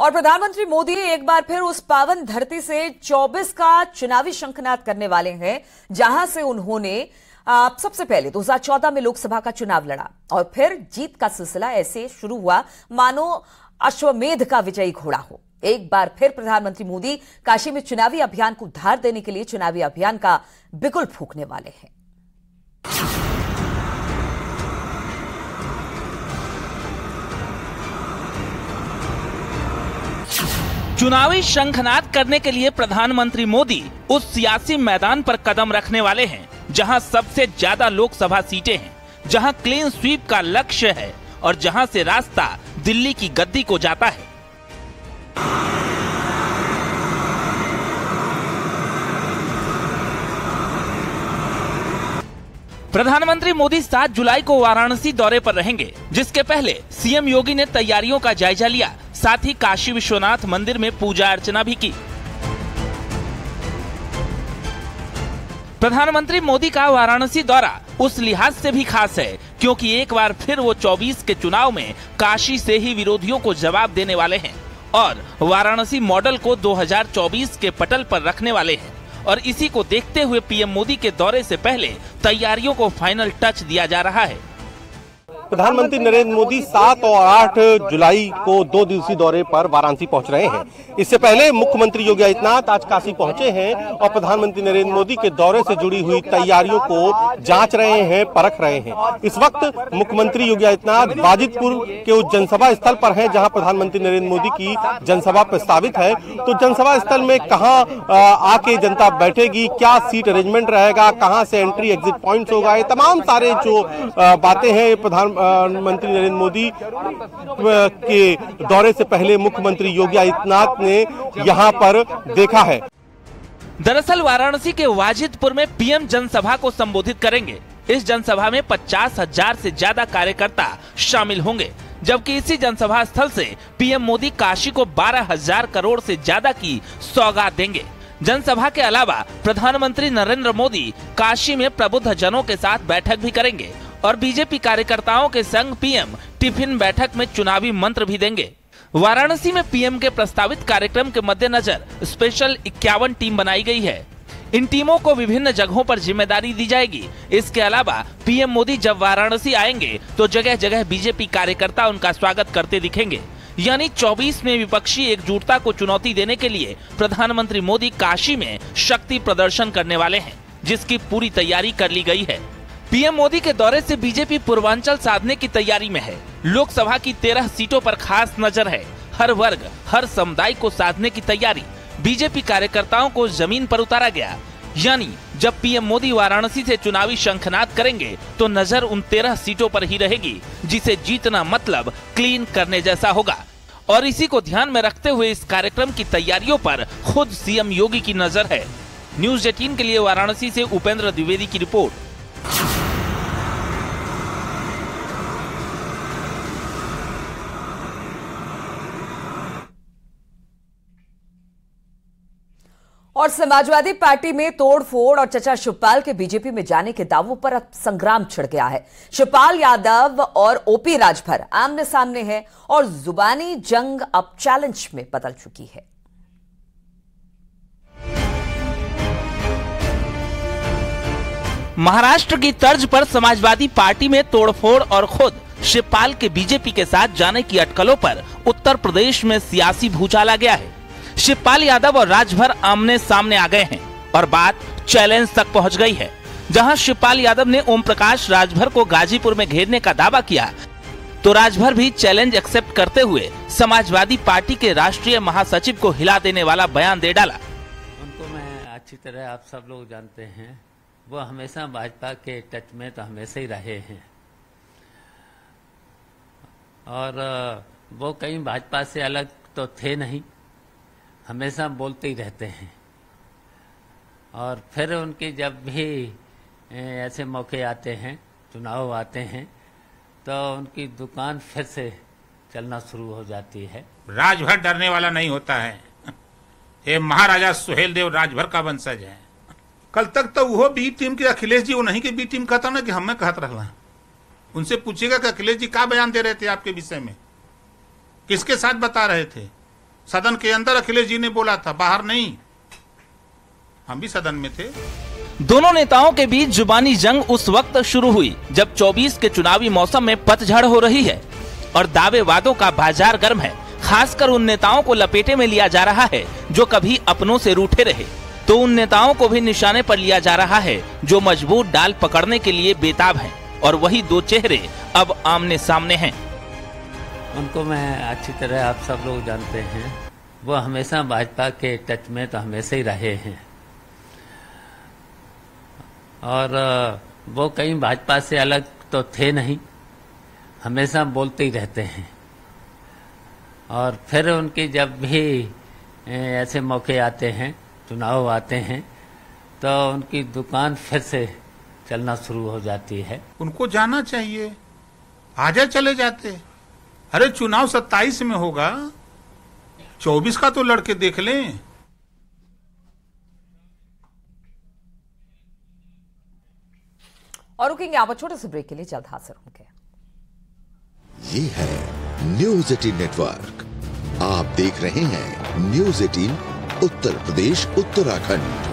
और प्रधानमंत्री मोदी एक बार फिर उस पावन धरती से 24 का चुनावी शंखनाद करने वाले हैं, जहां से उन्होंने सबसे पहले 2014 में लोकसभा का चुनाव लड़ा और फिर जीत का सिलसिला ऐसे शुरू हुआ मानो अश्वमेध का विजयी घोड़ा हो। एक बार फिर प्रधानमंत्री मोदी काशी में चुनावी अभियान को धार देने के लिए चुनावी अभियान का बिगुल फूंकने वाले हैं। चुनावी शंखनाद करने के लिए प्रधानमंत्री मोदी उस सियासी मैदान पर कदम रखने वाले हैं जहां सबसे ज्यादा लोकसभा सीटें हैं, जहां क्लीन स्वीप का लक्ष्य है और जहां से रास्ता दिल्ली की गद्दी को जाता है। प्रधानमंत्री मोदी 7 जुलाई को वाराणसी दौरे पर रहेंगे, जिसके पहले सीएम योगी ने तैयारियों का जायजा लिया, साथ ही काशी विश्वनाथ मंदिर में पूजा अर्चना भी की। प्रधानमंत्री मोदी का वाराणसी दौरा उस लिहाज से भी खास है क्योंकि एक बार फिर वो 24 के चुनाव में काशी से ही विरोधियों को जवाब देने वाले हैं और वाराणसी मॉडल को 2024 के पटल पर रखने वाले हैं। और इसी को देखते हुए पीएम मोदी के दौरे से पहले तैयारियों को फाइनल टच दिया जा रहा है। प्रधानमंत्री नरेंद्र मोदी 7 और 8 जुलाई को 2 दिवसीय दौरे पर वाराणसी पहुंच रहे हैं। इससे पहले मुख्यमंत्री योगी आदित्यनाथ आज काशी पहुंचे हैं और प्रधानमंत्री नरेंद्र मोदी के दौरे से जुड़ी हुई तैयारियों को जांच रहे हैं, परख रहे हैं। इस वक्त मुख्यमंत्री योगी आदित्यनाथ वाजिदपुर के उस जनसभा स्थल पर हैं जहां प्रधानमंत्री नरेंद्र मोदी की जनसभा प्रस्तावित है। तो जनसभा स्थल में कहां आके जनता बैठेगी, क्या सीट अरेंजमेंट रहेगा, कहां से एंट्री एग्जिट पॉइंट्स होगा, ये तमाम सारे जो बातें हैं प्रधानमंत्री नरेंद्र मोदी के दौरे से पहले मुख्यमंत्री योगी आदित्यनाथ ने यहां पर देखा है। दरअसल वाराणसी के वाजिदपुर में पीएम जनसभा को संबोधित करेंगे। इस जनसभा में 50,000 से ज्यादा कार्यकर्ता शामिल होंगे, जबकि इसी जनसभा स्थल से पीएम मोदी काशी को 12,000 करोड़ से ज्यादा की सौगात देंगे। जनसभा के अलावा प्रधानमंत्री नरेंद्र मोदी काशी में प्रबुद्ध जनों के साथ बैठक भी करेंगे और बीजेपी कार्यकर्ताओं के संग पीएम टिफिन बैठक में चुनावी मंत्र भी देंगे। वाराणसी में पीएम के प्रस्तावित कार्यक्रम के मद्देनजर स्पेशल 51 टीम बनाई गई है। इन टीमों को विभिन्न जगहों पर जिम्मेदारी दी जाएगी। इसके अलावा पीएम मोदी जब वाराणसी आएंगे तो जगह जगह बीजेपी कार्यकर्ता उनका स्वागत करते दिखेंगे। यानी 24 में विपक्षी एकजुटता को चुनौती देने के लिए प्रधानमंत्री मोदी काशी में शक्ति प्रदर्शन करने वाले हैं, जिसकी पूरी तैयारी कर ली गई है। पीएम मोदी के दौरे से बीजेपी पूर्वांचल साधने की तैयारी में है। लोकसभा की 13 सीटों पर खास नजर है। हर वर्ग, हर समुदाय को साधने की तैयारी। बीजेपी कार्यकर्ताओं को जमीन पर उतारा गया। यानी जब पीएम मोदी वाराणसी से चुनावी शंखनाद करेंगे तो नजर उन 13 सीटों पर ही रहेगी, जिसे जीतना मतलब क्लीन करने जैसा होगा। और इसी को ध्यान में रखते हुए इस कार्यक्रम की तैयारियों पर खुद सीएम योगी की नजर है। न्यूज़ 18 के लिए वाराणसी से उपेंद्र द्विवेदी की रिपोर्ट। और समाजवादी पार्टी में तोड़फोड़ और चचा शिवपाल के बीजेपी में जाने के दावों पर अब संग्राम छिड़ गया है। शिवपाल यादव और ओपी राजभर आमने सामने हैं और जुबानी जंग अब चैलेंज में बदल चुकी है। महाराष्ट्र की तर्ज पर समाजवादी पार्टी में तोड़फोड़ और खुद शिवपाल के बीजेपी के साथ जाने की अटकलों पर उत्तर प्रदेश में सियासी भूचाल आ गया है। शिवपाल यादव और राजभर आमने सामने आ गए हैं और बात चैलेंज तक पहुंच गई है। जहां शिवपाल यादव ने ओम प्रकाश राजभर को गाजीपुर में घेरने का दावा किया तो राजभर भी चैलेंज एक्सेप्ट करते हुए समाजवादी पार्टी के राष्ट्रीय महासचिव को हिला देने वाला बयान दे डाला। उनको मैं अच्छी तरह आप सब लोग जानते हैं, वो हमेशा भाजपा के टच में तो हमेशा ही रहे हैं और वो कहीं भाजपा से अलग तो थे नहीं, हमेशा बोलते ही रहते हैं। और फिर उनके जब भी ऐसे मौके आते हैं, चुनाव आते हैं, तो उनकी दुकान फिर से चलना शुरू हो जाती है। राजभर डरने वाला नहीं होता है। ये महाराजा सुहेलदेव राजभर का वंशज है। कल तक तो वो बी टीम के अखिलेश जी वो नहीं के बी टीम कहता ना कि हमें कहत रहा। उनसे पूछिएगा कि अखिलेश जी क्या बयान दे रहे थे आपके विषय में, किसके साथ बता रहे थे। सदन के अंदर अखिलेश जी ने बोला था, बाहर नहीं। हम भी सदन में थे। दोनों नेताओं के बीच जुबानी जंग उस वक्त शुरू हुई जब 24 के चुनावी मौसम में पतझड़ हो रही है और दावे वादों का बाजार गर्म है। खासकर उन नेताओं को लपेटे में लिया जा रहा है जो कभी अपनों से रूठे रहे, तो उन नेताओं को भी निशाने पर लिया जा रहा है जो मजबूत डाल पकड़ने के लिए बेताब हैं। और वही दो चेहरे अब आमने सामने हैं। उनको मैं अच्छी तरह आप सब लोग जानते हैं, वो हमेशा भाजपा के टच में तो हमेशा ही रहे हैं और वो कहीं भाजपा से अलग तो थे नहीं, हमेशा बोलते ही रहते हैं। और फिर उनके जब भी ऐसे मौके आते हैं, चुनाव आते हैं, तो उनकी दुकान फिर से चलना शुरू हो जाती है। उनको जाना चाहिए, आजा चले जाते। अरे चुनाव 27 में होगा, 24 का तो लड़के देख लें। और रुकेंगे आप छोटे से ब्रेक के लिए, जल्द हाजिर होंगे। ये है न्यूज 18 नेटवर्क। आप देख रहे हैं न्यूज 18 उत्तर प्रदेश उत्तराखंड।